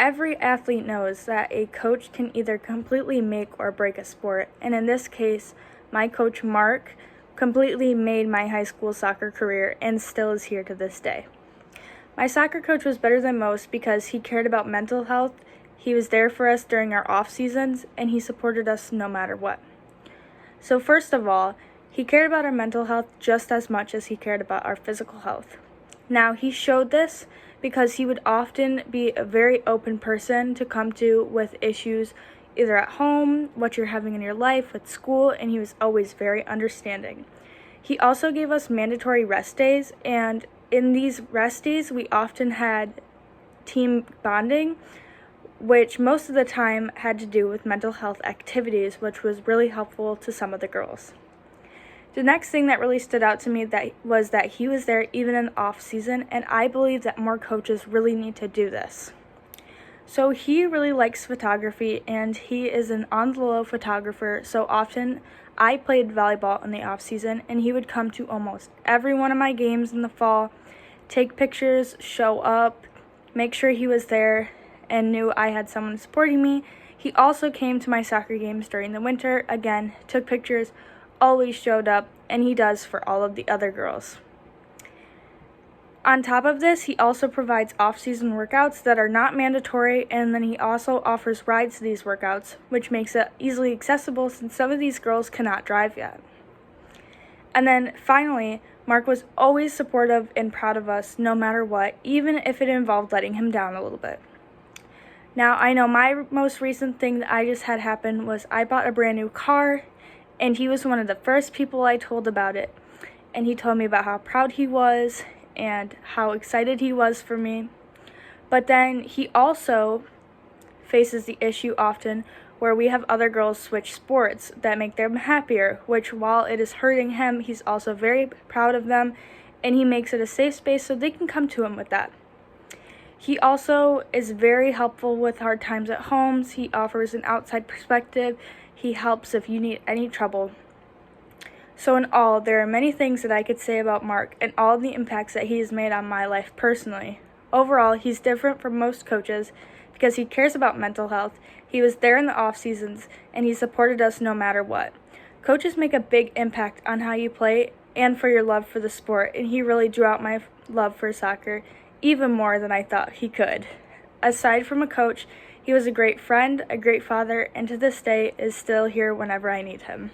Every athlete knows that a coach can either completely make or break a sport, and in this case, my coach Mark completely made my high school soccer career and still is here to this day. My soccer coach was better than most because he cared about mental health, he was there for us during our off seasons, and he supported us no matter what. So first of all, he cared about our mental health just as much as he cared about our physical health. Now, he showed this because he would often be a very open person to come to with issues either at home, what you're having in your life, with school, and he was always very understanding. He also gave us mandatory rest days, and in these rest days, we often had team bonding, which most of the time had to do with mental health activities, which was really helpful to some of the girls. The next thing that really stood out to me was that he was there even in off season, and I believe that more coaches really need to do this. So he really likes photography, and he is an on-the-low photographer, so often I played volleyball in the off season, and he would come to almost every one of my games in the fall, take pictures, show up, make sure he was there, and knew I had someone supporting me. He also came to my soccer games during the winter, again, took pictures, always showed up, and he does for all of the other girls. On top of this, he also provides off-season workouts that are not mandatory, and then he also offers rides to these workouts, which makes it easily accessible since some of these girls cannot drive yet. And then finally, Mark was always supportive and proud of us no matter what, even if it involved letting him down a little bit. Now, I know my most recent thing that I just had happen was I bought a brand new car, and he was one of the first people I told about it. And he told me about how proud he was and how excited he was for me. But then he also faces the issue often where we have other girls switch sports that make them happier, which while it is hurting him, he's also very proud of them, and he makes it a safe space so they can come to him with that. He also is very helpful with hard times at homes. He offers an outside perspective. He helps if you need any trouble. So in all, there are many things that I could say about Mark and all the impacts that he has made on my life personally. Overall, he's different from most coaches because he cares about mental health, he was there in the off seasons, and he supported us no matter what. Coaches make a big impact on how you play and for your love for the sport, and he really drew out my love for soccer even more than I thought he could. Aside from a coach, he was a great friend, a great father, and to this day is still here whenever I need him.